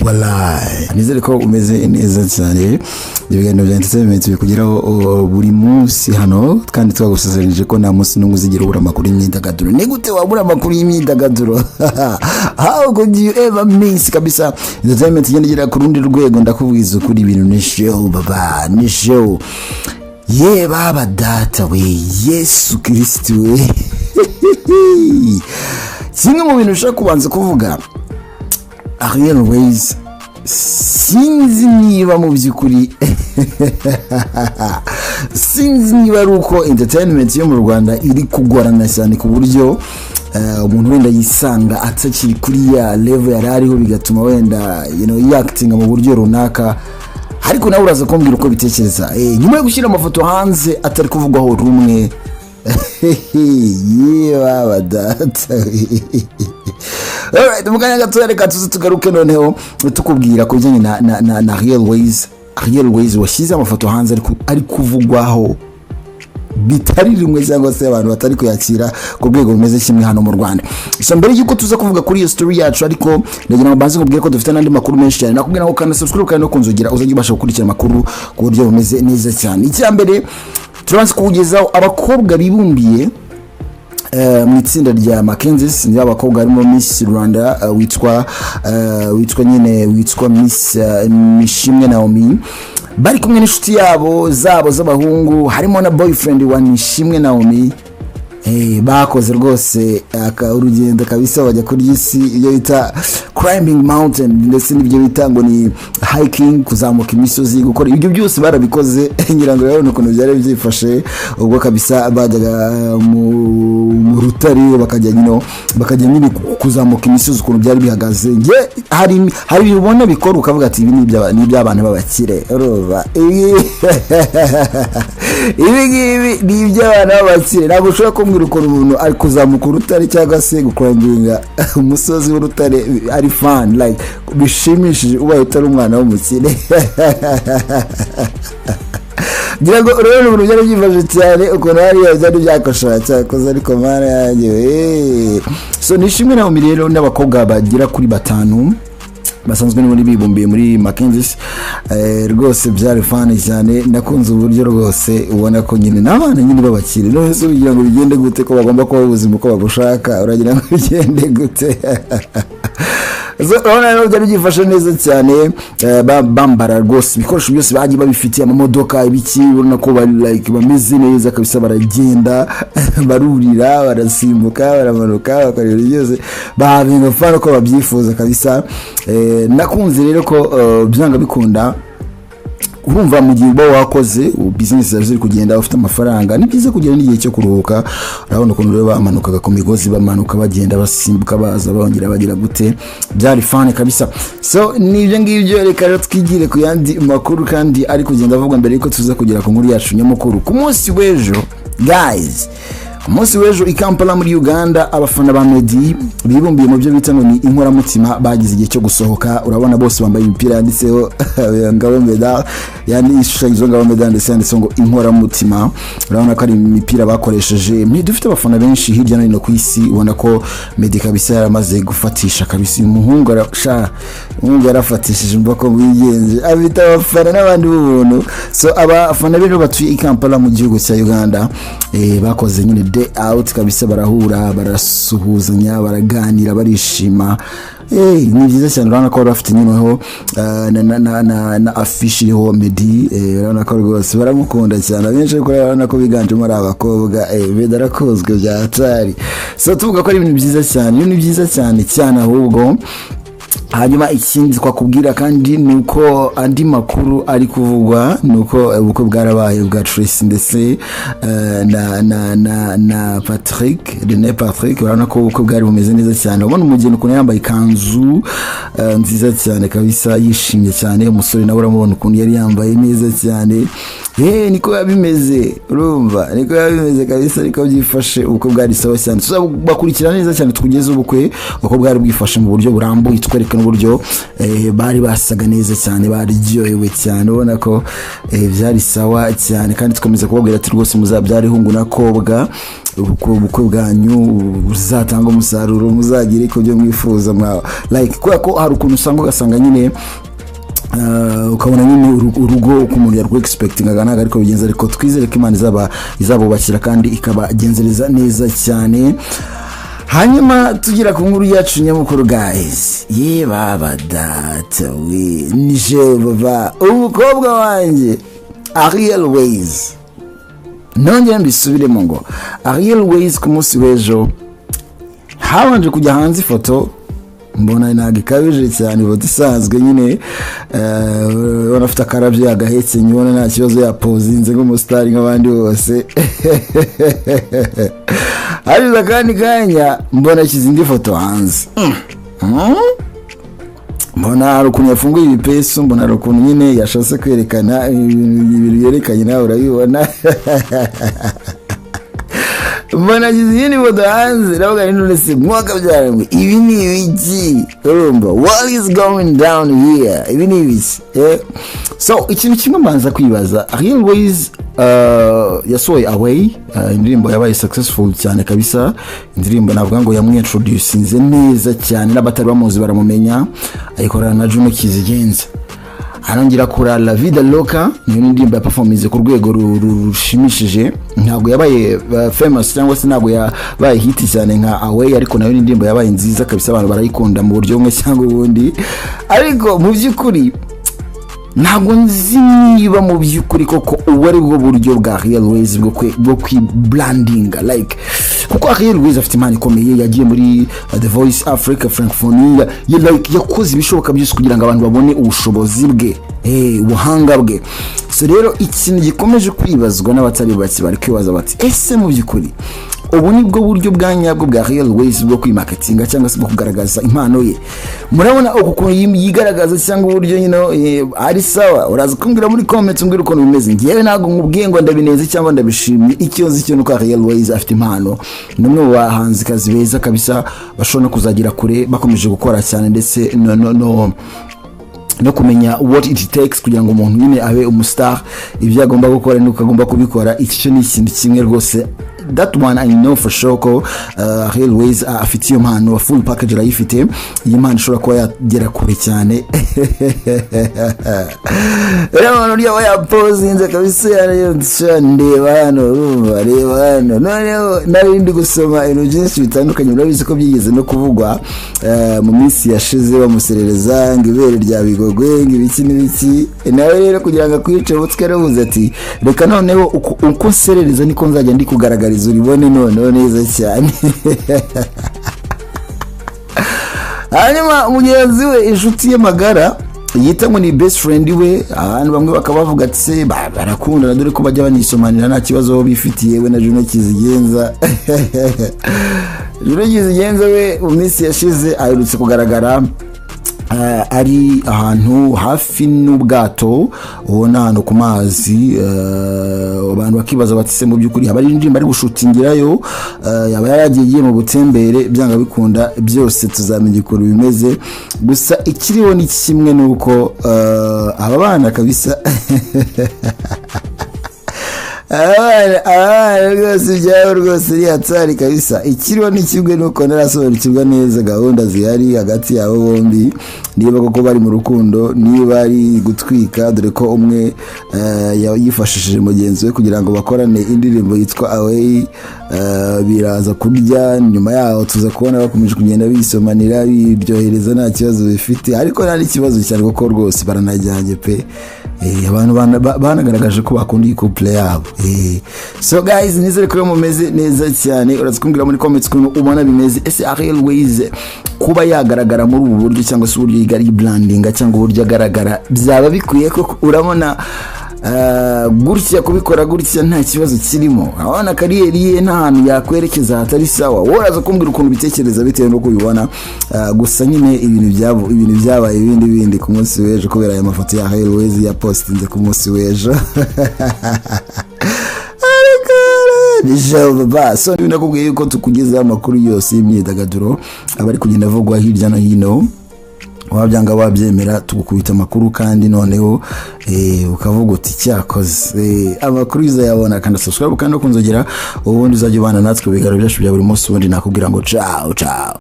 Wallahi nizere ko umeze neza cyane. Ibiganiro bya entertainment bikugeraho buri munsi hano, kandi twagusezeranyije ko nta munsi n'umwe uzigira ubura amakuru y'imyidagaduro. Ni gute wabura amakuru y'imyidagaduro? How could you ever miss kabisa? Entertainment igenda ku rundi rwego, ndakubwiza ukuri ibintu ni show baba, ni show. Ye baba data we, Yesu Kristo we. Kimwe mu bintu ushaka kubanza kuvuga, Ariel Ways sinzi niba mu byukuri sinzi niba ari uko entertainment yo mu Rwanda iri kugorana cyane ku buryo umuntu wenda yisanga atakiri kuri ya level yari ariho, bigatuma wenda acting mu buryo runaka. Ariko nawe uraza kumbwira uko bitekereza nyuma yo gushyira amafoto hanze atari kuvugwaho rumwe. Baba data. Alright, muganya gato reka tugaruke noneho tukubwira ko bijyanye na Ariel Ways. Ariel Ways washyize amafoto hanze ari kuvugwaho bitari rimwe cyangwa se abantu batari kuyakira ku rwego rumeze kimwe hano mu Rwanda. So mbere yuko tuza kuvuga kuri iyo story yacu, ariko ndagira ngo banze kubwira ko dufite n'andi makuru menshi cyane. Nakubwira ngo kana subscribe kandi no kunzugira uzajya ubasha gukurikira amakuru ku buryo bumeze neza cyane. Icyambere turanze kugezaho abakobwa bibumbiye mu itsinda rya Mackenzie, ni abakobwa harimo Miss Rwanda witwa Miss Mishimwe Naomi, bari kumwe n'inshuti zabo z'abahungu, harimo na boyfriend wa Mishimwe Naomi. Bakoze rwose urugendo kabisa bajya kuri isi iyo bita climbing mountain, ndetse n'ibyo bita ngo ni hiking, kuzamuka imisozi, gukora ibyo byose barabikoze. Ngira ngo rero ukuntu byari byifashe ubwo kabisa bajyaga mu rutare bakajya nyine kuzamuka imisozi, ukuntu byari bihagaze. Nge hari ubona bikora ukavuga ati ibi ni iby'abantu babakire. Urumva ibi ni iby'abantu babakire. Ntabwo ushobora kumbwira ukuntu umuntu ari kuzamuka urutare cyangwa se gukwambinga umusozi w'urutare ari fun, like bishimishije ubaye utari umwana w'umukire. Ngira ngo rero umuntu byari byifashe cyane ukuntu hariya byari byakoshora cyakoze, ariko mara yanjye so nishimwe naho rero n'abakobwa bagira kuri 5 basanzwe muri bibumbiye muri Mackenzie. Rwose byari fun cyane, nakunze uburyo rwose ubona ko nyine n'abana nyine babakire. No se ugira ngo bigende gute ko bagomba kuba ubuzima ko bagushaka, uragira ngo bigende gute? So urabona byari byifashe neza cyane, bambara rwose ibikoresho byose bagiye babifitiye, amamodoka ibiki, urabona ko like bameze neza kabisa, baragenda barurira, barasimbuka, baramanuka, bakorera byose bahabinga fana ko babyifuza kabisa. Nakunze rero ko byanga bikunda, urumva mu gihe uba wakoze business ziri kugenda ufite amafaranga, ni byiza kugera n'igihe cyo kuruhuka. Urabona ukuntu rero bamanukaga ku migozi, bamanuka bagenda basimbuka, baza bongera bagira gute, byari fun kabisa. So nibyo ngibyo, reka rero twigire ku yandi makuru kandi ari kugenda avugwa mbere yuko tuza kugera ku nkuru yacu nyamukuru. Ku munsi w'ejo guys, umunsi w'ejo i Kampala muri Uganda, abafana ba Meddy bibumbiye mu byo bita ngo ni inkoramutima, bagize igihe cyo gusohoka. Urabona bose bambaye imipira yanditseho Ngabo Medal, yani ishushanyo Ngabo Medal ndetse yanditseho ngo inkoramutima. Urabona ko ari imipira bakoresheje. Dufite abafana benshi hirya no hino ku isi, ubona ko Meddy kabisa yaramaze gufatisha kabisa. Umuhungu yarafatishije mbako wigenje, afite abafana n'abandi b'ubuntu. So abafana rero batuye i Kampala mu gihugu cya Uganda bakoze nyine day out kabisa, barahura, barasuhuzanya, baraganira, barishima. Ni byiza cyane. Urabona ko bafite nyine na affiche iriho Meddy. Urabona ko rwose baramukunda cyane, benshi ko urabona ko biganjemo ari abakobwa. Bedarakozwe bya hatari. So tuvuga ko ari ibintu byiza cyane, ni byiza cyane ahubwo. Hanyuma ikindi twakubwira kandi nuko andi makuru ari kuvugwa, nuko ubukwe bwarabaye bwa Tracy ndetse na Patrick. Urabona ko ubukwe bwari bumeze neza cyane. Ubona umugeni ukuntu yambaye ikanzu nziza cyane kabisa, yishimye cyane. Umusore nawe uramubona ukuntu yari yambaye neza cyane. Niko yabimeze, urumva niko yabimeze kabisa, ariko byifashe ubukwe bwari sawa cyane. Tuzabakurikira neza cyane tukugeze ubukwe uko bwari bwifashe mu buryo burambuye, twereka n'uburyo bari basaga neza cyane, baryohewe cyane, ubona ko byari sawa cyane. Kandi tukomeza kubabwira ati rwose muzabyare hungu na kobwa, ubukwe bwanyu buzatanga umusaruro, muzagire ko byo mwifuza like kubera ko hari ukuntu usanga ugasanga nyine ukabona nyine urugo uko umuntu yarwo expectingaga ntago ariko bigenza, ariko twizere ko Imana izabubakira kandi ikabagenzereza neza cyane. Hanyuma tugira ku nkuru yacu nyamukuru guys, ye baba data we nije baba umukobwa wanjye Ariel Ways, nongera mbisubiremo ngo Ariel Ways ku munsi w'ejo habanje kujya hanze ifoto, mbona ntago ikabije cyane, ifoto isanzwe nyine wanafite akarabyo yagahetse, nyibona nta kibazo yapozinze nk'umusitari nk'abandi bose. Hariza kandi kanya mbona indi foto hanze, mbona hari ukuntu yafunguye ibipesu, mbona hari ukuntu nyine yashatse kwerekana ibintu yerekanye, nawe urabibona. Mbona izindi foto hanze, navuga none se mwaka byaremwe ibi ni ibiki, urumva what is going down here, ibi ni ibiki so ikintu kimwe mbanza kwibaza, Ariel Ways yasohoye Away, indirimbo yabaye successful cyane kabisa, indirimbo navuga ngo yamwintroducinze neza cyane, n'abatari bamuzi baramumenya, ayikorana na Juno Kizigenza, arangira kura La Vida Loca, ni indirimbo ya performance ku rwego rushimishije, ntabwo yabaye famous cyangwa se ntabwo yabaye hit cyane nka Away, ariko nayo indirimbo yabaye nziza kabisa, abantu barayikunda mu buryo bumwe cyangwa ubundi. Ariko mu by'ukuri ntabwo nzi niba mu by'ukuri koko ubu ari bwo buryo bwa Ariel Ways bwo branding, like kuko Ariel Ways afite impano ikomeye, yagiye muri The Voice Africa Francophonie, like yakoze ibishoboka byose kugira ngo abantu babone ubushobozi bwe, ubuhanga bwe. So rero ikintu gikomeje kwibazwa n'abatari bake, bari kwibaza bati ese mu by'ukuri ubu ni bwo buryo bwa nyabwo bwa Ariel Ways bwo kwimarketinga cyangwa se bwo kugaragaza impano ye? Murabona uko yigaragaza cyangwa uburyo ari sawa? Uraza kumbwira muri comments umbwira uko bimeze. Ngiye ntago nkubwiye ngo ndabineze cyangwa ndabishimye, ikiyozi cyo nuko Ariel Ways afite impano, numwe bahanzi kazi beza kabisa, bashobora kuzagira kure, bakomeje gukora cyane, ndetse no kumenya what it takes kugira ngo umuntu nyine abe umustar, ibyo agomba gukora nuko agomba kubikora. Icyo ni ikintu kimwe rwose, that one I know for sure ko Ariel Ways afite iyo mpano, full package arayifite, iyi mpano ishobora kuba yagera kure cyane. Rero abantu ya pozinze kabisa, ndeba hano noneho narindi gusoma ibintu byinshi bitandukanye, murabizi ko byigeze no kuvugwa mu minsi yashize, bamuserereza ngo ibere rya Bigogwe ngo ibiki n'ibiki. Nawe rero kugira ngo akwice butwe aravuze ati reka noneho uko nserereza niko nzajya ndi kugaragariza uribone noneho neza cyane. Hanyuma mugenzi we, inshuti ye magara yita ngo ni best friend we, abantu bamwe bakaba bavuga ati barakundana, dore ko bajya banisomanira nta kibazo bifitiye we na Juno Kizigenza. Juno Kizigenza we mu minsi yashize aherutse kugaragara ari ahantu hafi n'ubwato, ubona ahantu ku mazi, abantu bakibaza bati se mu by'ukuri haba ari indirimbo ari gushutingirayo, yaba yaragiye mu butembere, byanga bikunda byose tuzamenya uko bimeze. Gusa ikiriho ni kimwe nuko aba bana kabisa rwose byaba rwose ari hatari kabisa. Ikiriho ni kimwe nuko narasobanukirwa neza gahunda zihari hagati yabo bombi, niba koko bari mu rukundo, niba ari gutwika, dore ko umwe yifashishije mugenzi we kugira ngo bakorane indirimbo yitwa Away, biraza kurya, nyuma yaho tuza kubona bakomeje kugenda bisomanira, biryohereza, nta kibazo bifite, ariko nta n'ikibazo cyane kuko rwose baranajyanye pe. Abantu banagaragaje ko bakunda iyi couple yabo. So guys, nizere ko mumeze neza cyane, uraza kumbwira muri comments ko ubona bimeze. Ese Ariel Ways kuba yagaragara muri ubu buryo cyangwa se uburyo yigari branding cyangwa uburyo agaragara byaba bikwiye ko urabona gutya kubikora gutya nta kibazo kirimo? Abana kariyeri ye nta hantu yakwerekeza hatari sawa? Woraza kumbwira ukuntu bitekereza bitewe nuko ubibona. Gusa nyine ibintu byabaye ibindi ku munsi w'ejo kubera aya mafoto ya Ariel Ways ya postinze ku munsi w'ejo. So nakubwiye yuko tukugeza amakuru yose y'imyidagaduro abari kugenda avugwa hirya no hino wabyanga wabyemera tugukubita amakuru kandi noneho ukavuga uti cyakoze amakuru uzayabona kandi subscribe kandi ukunzogera ubundi uzajya ubana natwe bigaro byacu bya buri munsi ubundi nakubwira ngo ciao ciao.